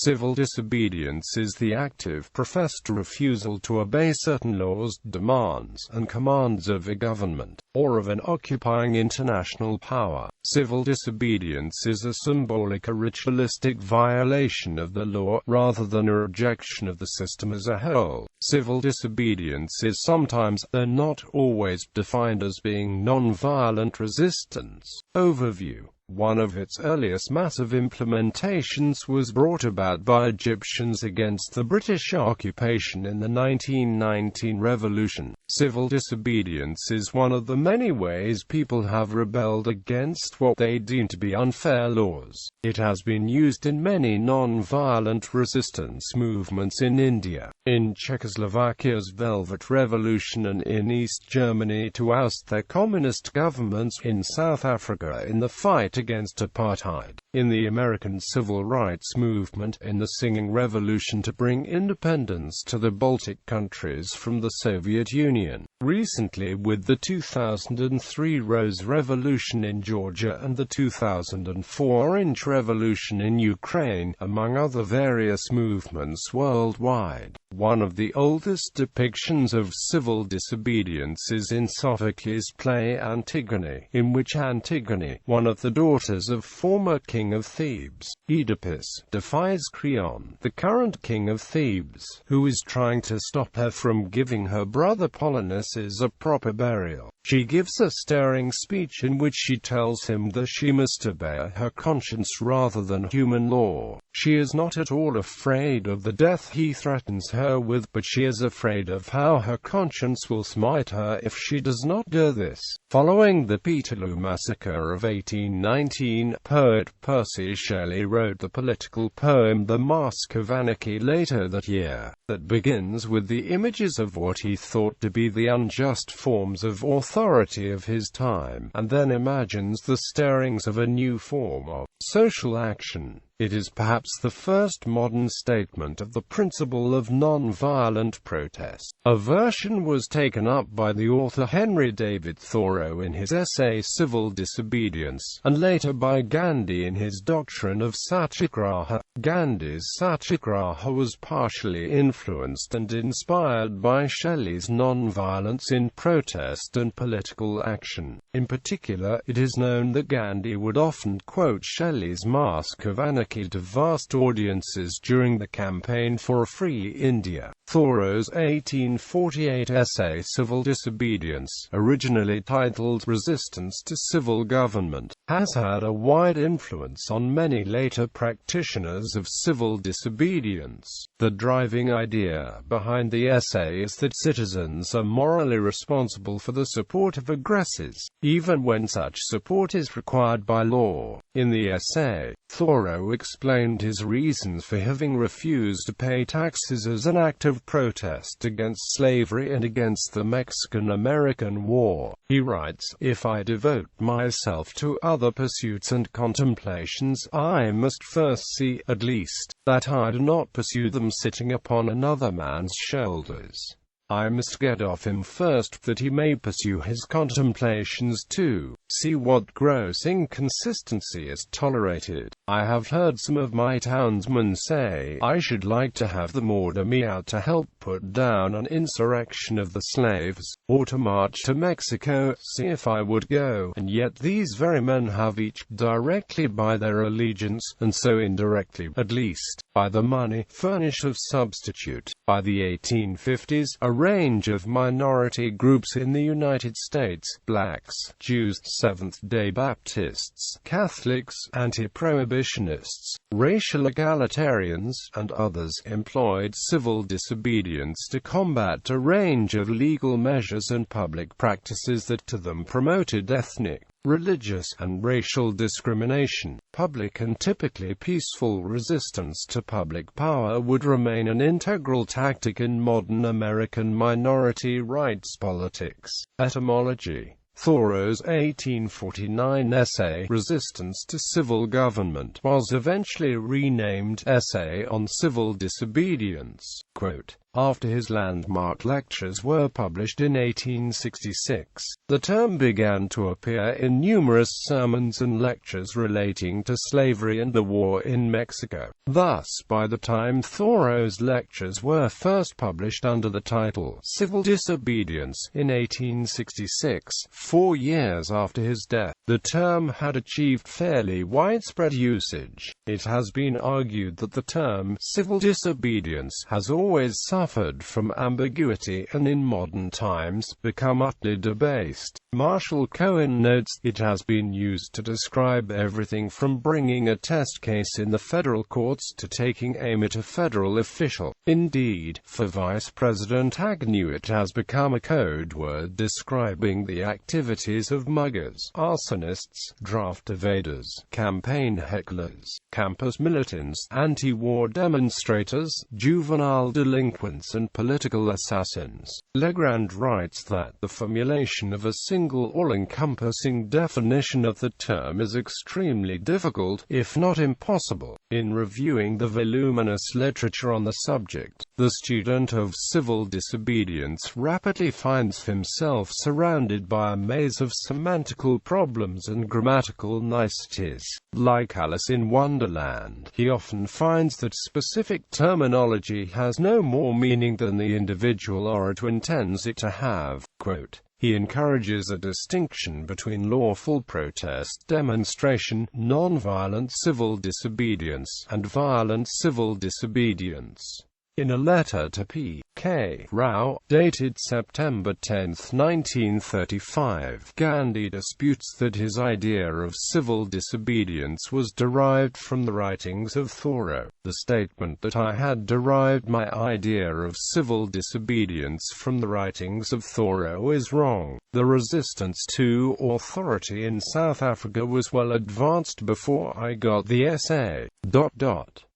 Civil disobedience is the active, professed refusal to obey certain laws, demands, and commands of a government, or of an occupying international power. Civil disobedience is a symbolic or ritualistic violation of the law, rather than a rejection of the system as a whole. Civil disobedience is sometimes, though not always, defined as being non-violent resistance. Overview. One of its earliest massive implementations was brought about by Egyptians against the British occupation in the 1919 revolution. Civil disobedience is one of the many ways people have rebelled against what they deem to be unfair laws. It has been used in many non-violent resistance movements in India, in Czechoslovakia's Velvet Revolution, and in East Germany to oust their communist governments, in South Africa in the fight against apartheid, in the American Civil Rights Movement, in the Singing Revolution to bring independence to the Baltic countries from the Soviet Union, recently with the 2003 Rose Revolution in Georgia and the 2004 Orange Revolution in Ukraine, among other various movements worldwide. One of the oldest depictions of civil disobedience is in Sophocles' play Antigone, in which Antigone, one of the daughters of former king of Thebes, Oedipus, defies Creon, the current king of Thebes, who is trying to stop her from giving her brother Polynices a proper burial. She gives a stirring speech in which she tells him that she must obey her conscience rather than human law. She is not at all afraid of the death he threatens her with, but she is afraid of how her conscience will smite her if she does not do this. Following the Peterloo massacre of 1819, poet Percy Shelley wrote the political poem The Mask of Anarchy later that year, that begins with the images of what he thought to be the unjust forms of authority of his time, and then imagines the stirrings of a new form of social action. It is perhaps the first modern statement of the principle of non-violent protest. A version was taken up by the author Henry David Thoreau in his essay Civil Disobedience, and later by Gandhi in his doctrine of satyagraha. Gandhi's satyagraha was partially influenced and inspired by Shelley's non-violence in protest and political action. In particular, it is known that Gandhi would often quote Shelley's Mask of Anarchy to vast audiences during the campaign for a free India. Thoreau's 1848 essay Civil Disobedience, originally titled Resistance to Civil Government, has had a wide influence on many later practitioners of civil disobedience. The driving idea behind the essay is that citizens are morally responsible for the support of aggressors, even when such support is required by law. In the essay, Thoreau explained his reasons for having refused to pay taxes as an act of protest against slavery and against the Mexican-American War. He writes, "If I devote myself to other pursuits and contemplations, I must first see, at least, that I do not pursue them sitting upon another man's shoulders. I must get off him first, that he may pursue his contemplations too. See what gross inconsistency is tolerated. I have heard some of my townsmen say, I should like to have them order me out to help put down an insurrection of the slaves, or to march to Mexico, see if I would go, and yet these very men have each, directly by their allegiance, and so indirectly, at least, by the money furnished of substitute." By the 1850s, a range of minority groups in the United States, blacks, Jews, Seventh-day Baptists, Catholics, anti-prohibitionists, racial egalitarians, and others, employed civil disobedience to combat a range of legal measures and public practices that to them promoted ethnic, religious, and racial discrimination. Public and typically peaceful resistance to public power would remain an integral tactic in modern American minority rights politics. Etymology. Thoreau's 1849 essay, Resistance to Civil Government, was eventually renamed Essay on Civil Disobedience. Quote, After his landmark lectures were published in 1866, the term began to appear in numerous sermons and lectures relating to slavery and the war in Mexico. Thus, by the time Thoreau's lectures were first published under the title Civil Disobedience in 1866, 4 years after his death, the term had achieved fairly widespread usage. It has been argued that the term civil disobedience has always suffered from ambiguity and in modern times become utterly debased. Marshall Cohen notes, it has been used to describe everything from bringing a test case in the federal courts to taking aim at a federal official. Indeed, for Vice President Agnew it has become a code word describing the activities of muggers, arsonists, draft evaders, campaign hecklers, campus militants, anti-war demonstrators, juvenile delinquents and political assassins. Legrand writes that the formulation of a single all-encompassing definition of the term is extremely difficult, if not impossible. In reviewing the voluminous literature on the subject, the student of civil disobedience rapidly finds himself surrounded by a maze of semantical problems and grammatical niceties. Like Alice in Wonderland, he often finds that specific terminology has no more meaning than the individual orator intends it to have. Quote, he encourages a distinction between lawful protest, demonstration, nonviolent civil disobedience, and violent civil disobedience. In a letter to P.K. Rao, dated September 10, 1935, Gandhi disputes that his idea of civil disobedience was derived from the writings of Thoreau. The statement that I had derived my idea of civil disobedience from the writings of Thoreau is wrong. The resistance to authority in South Africa was well advanced before I got the essay.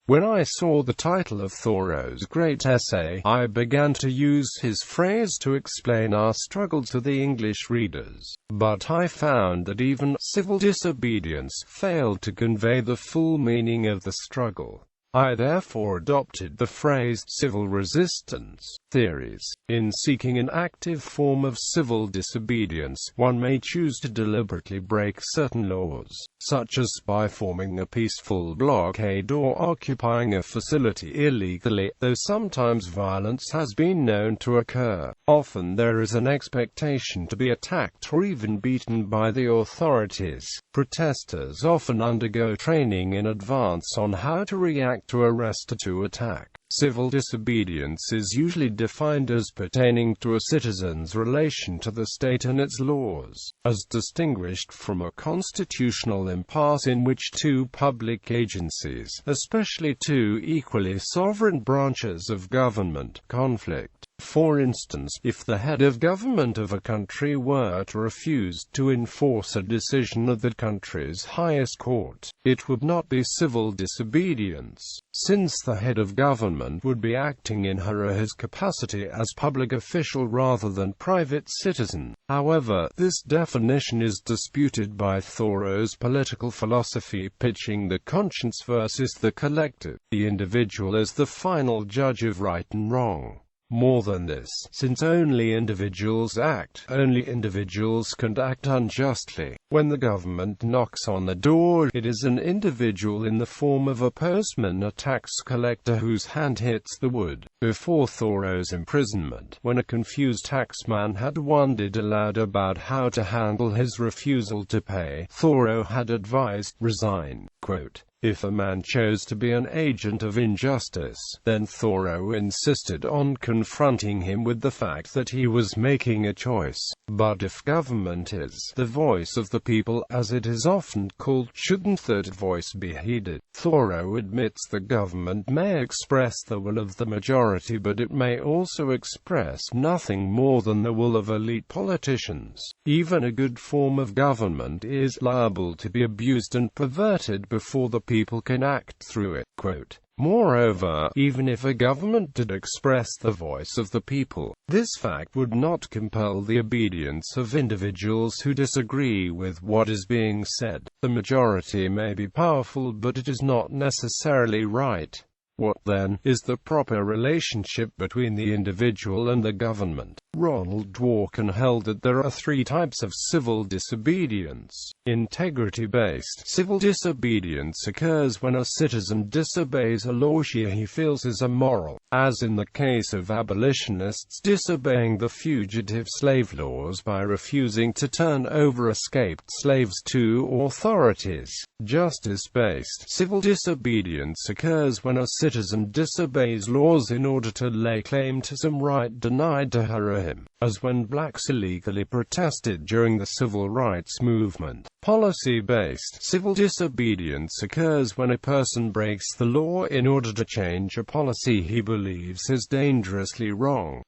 When I saw the title of Thoreau's great essay, I began to use his phrase to explain our struggle to the English readers. But I found that even civil disobedience failed to convey the full meaning of the struggle. I therefore adopted the phrase civil resistance theories. In seeking an active form of civil disobedience, one may choose to deliberately break certain laws, such as by forming a peaceful blockade or occupying a facility illegally, though sometimes violence has been known to occur. Often there is an expectation to be attacked or even beaten by the authorities. Protesters often undergo training in advance on how to react to arrest or to attack. Civil disobedience is usually defined as pertaining to a citizen's relation to the state and its laws, as distinguished from a constitutional impasse in which two public agencies, especially two equally sovereign branches of government, conflict. For instance, if the head of government of a country were to refuse to enforce a decision of the country's highest court, it would not be civil disobedience, since the head of government would be acting in her or his capacity as public official rather than private citizen. However, this definition is disputed by Thoreau's political philosophy, pitching the conscience versus the collective, the individual as the final judge of right and wrong. More than this, since only individuals act, only individuals can act unjustly. When the government knocks on the door, it is an individual in the form of a postman, a tax collector whose hand hits the wood. Before Thoreau's imprisonment, when a confused taxman had wondered aloud about how to handle his refusal to pay, Thoreau had advised, resign. Quote, if a man chose to be an agent of injustice, then Thoreau insisted on confronting him with the fact that he was making a choice. But if government is the voice of the people, as it is often called, shouldn't that voice be heeded? Thoreau admits the government may express the will of the majority, but it may also express nothing more than the will of elite politicians. Even a good form of government is liable to be abused and perverted before the people can act through it. Quote, moreover, even if a government did express the voice of the people, this fact would not compel the obedience of individuals who disagree with what is being said. The majority may be powerful, but it is not necessarily right. What, then, is the proper relationship between the individual and the government? Ronald Dworkin held that there are three types of civil disobedience. Integrity-based civil disobedience occurs when a citizen disobeys a law he feels is immoral, as in the case of abolitionists disobeying the fugitive slave laws by refusing to turn over escaped slaves to authorities. Justice-based civil disobedience occurs when a citizen disobeys laws in order to lay claim to some right denied to her or him, as when blacks illegally protested during the civil rights movement. Policy-based civil disobedience occurs when a person breaks the law in order to change a policy he believes is dangerously wrong.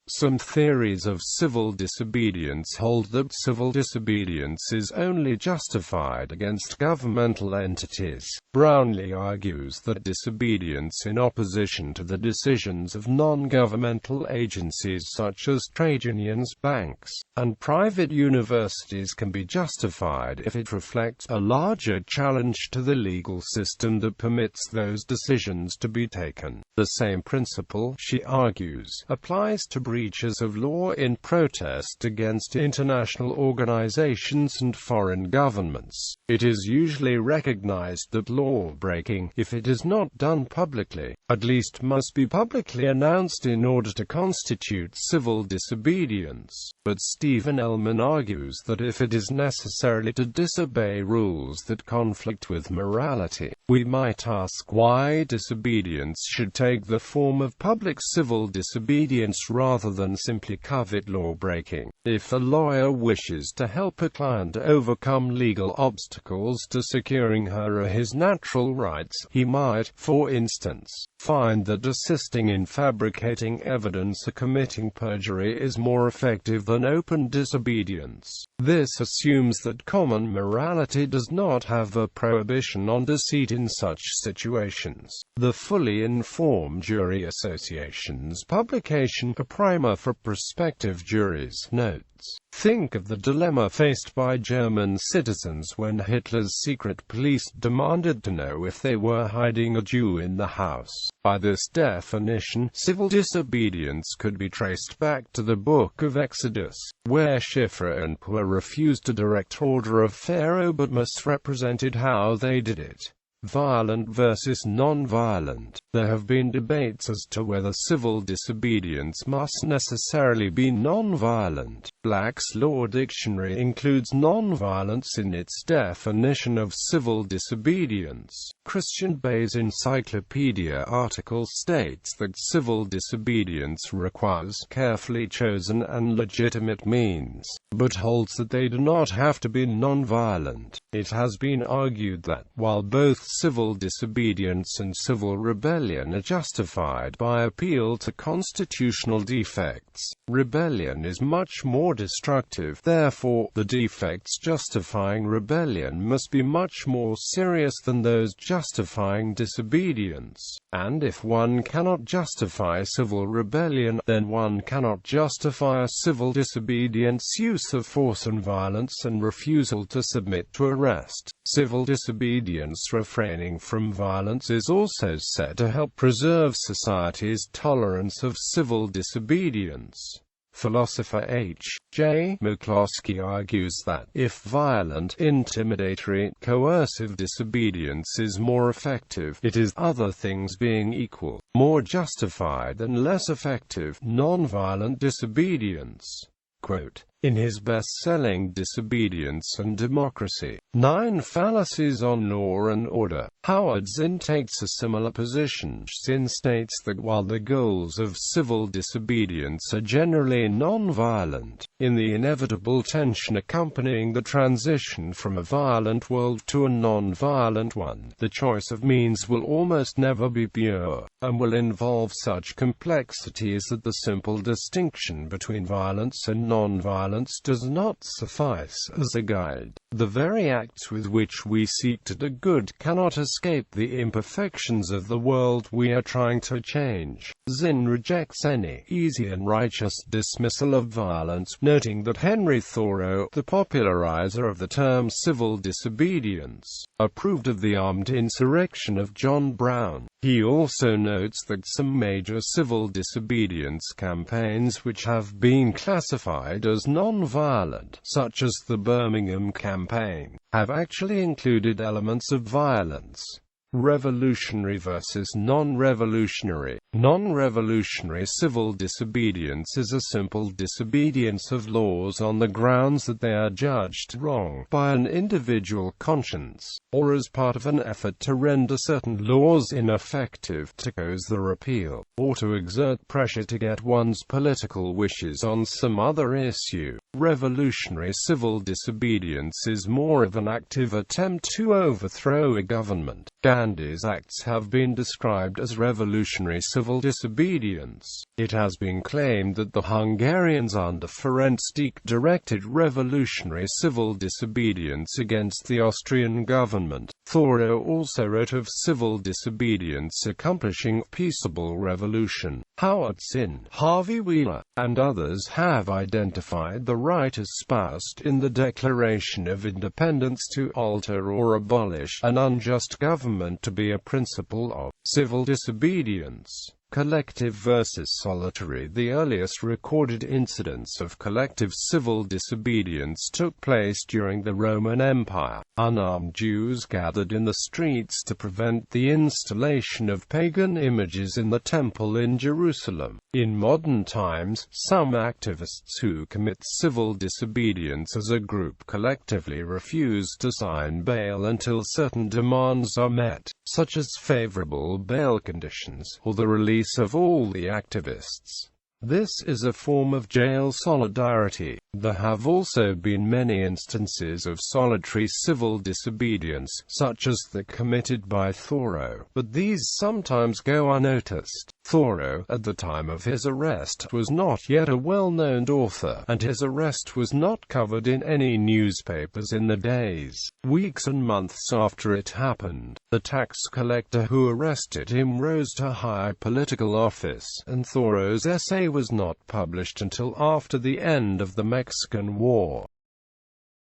Some theories of civil disobedience hold that civil disobedience is only justified against governmental entities. Brownlee argues that disobedience in opposition to the decisions of non-governmental agencies such as trade unions, banks, and private universities can be justified if it reflects a larger challenge to the legal system that permits those decisions to be taken. The same principle, she argues, applies to breaches of law in protest against international organizations and foreign governments. It is usually recognized that law-breaking, if it is not done publicly, at least must be publicly announced in order to constitute civil disobedience. But Stephen Ellman argues that if it is necessarily to disobey rules that conflict with morality, we might ask why disobedience should take the form of public civil disobedience rather than simply covert law-breaking. If a lawyer wishes to help a client overcome legal obstacles to securing her or his natural rights, he might, for instance, find that assisting in fabricating evidence or committing perjury is more effective than open disobedience. This assumes that common morality does not have a prohibition on deceit in such situations. The Fully Informed Jury Association's publication, A Primer for Prospective Juries, notes, "Think of the dilemma faced by German citizens when Hitler's secret police demanded to know if they were hiding a Jew in the house." By this definition, civil disobedience could be traced back to the Book of Exodus, where Shiphrah and Puah refused to direct order of Pharaoh but misrepresented how they did it. Violent versus non-violent. There have been debates as to whether civil disobedience must necessarily be non-violent. Black's Law Dictionary includes non-violence in its definition of civil disobedience. Christian Bay's Encyclopedia article states that civil disobedience requires carefully chosen and legitimate means, but holds that they do not have to be non-violent. It has been argued that, while both civil disobedience and civil rebellion are justified by appeal to constitutional defects, rebellion is much more destructive. Therefore, the defects justifying rebellion must be much more serious than those justifying disobedience. And if one cannot justify civil rebellion, then one cannot justify a civil disobedience, use of force and violence, and refusal to submit to arrest. Civil disobedience refraining from violence is also said to help preserve society's tolerance of civil disobedience. Philosopher H. J. McCloskey argues that, if violent, intimidatory, coercive disobedience is more effective, it is, other things being equal, more justified than less effective, non-violent disobedience. Quote, in his best-selling Disobedience and Democracy, 9 Fallacies on Law and Order, Howard Zinn takes a similar position. Zinn states that while the goals of civil disobedience are generally non-violent, in the inevitable tension accompanying the transition from a violent world to a non-violent one, the choice of means will almost never be pure, and will involve such complexities that the simple distinction between violence and non-violence violence does not suffice as a guide. The very acts with which we seek to do good cannot escape the imperfections of the world we are trying to change. Zinn rejects any easy and righteous dismissal of violence, noting that Henry Thoreau, the popularizer of the term civil disobedience, approved of the armed insurrection of John Brown. He also notes that some major civil disobedience campaigns which have been classified as non-violent, such as the Birmingham campaign, have actually included elements of violence. Revolutionary versus non-revolutionary. Non-revolutionary civil disobedience is a simple disobedience of laws on the grounds that they are judged wrong by an individual conscience, or as part of an effort to render certain laws ineffective, to cause their repeal, or to exert pressure to get one's political wishes on some other issue. Revolutionary civil disobedience is more of an active attempt to overthrow a government. Gandhi's acts have been described as revolutionary civil disobedience. It has been claimed that the Hungarians under Ferenc directed revolutionary civil disobedience against the Austrian government. Thoreau also wrote of civil disobedience accomplishing peaceable revolution. Howard Zinn, Harvey Wheeler, and others have identified the right espoused in the Declaration of Independence to alter or abolish an unjust government to be a principle of civil disobedience. Collective versus solitary. The earliest recorded incidents of collective civil disobedience took place during the Roman Empire. Unarmed Jews gathered in the streets to prevent the installation of pagan images in the temple in Jerusalem. In modern times, some activists who commit civil disobedience as a group collectively refuse to sign bail until certain demands are met, such as favorable bail conditions, or the release of all the activists. This is a form of jail solidarity. There have also been many instances of solitary civil disobedience, such as the committed by Thoreau, but these sometimes go unnoticed. Thoreau, at the time of his arrest, was not yet a well-known author, and his arrest was not covered in any newspapers in the days, weeks and months after it happened. The tax collector who arrested him rose to high political office, and Thoreau's essay was not published until after the end of the Mexican War.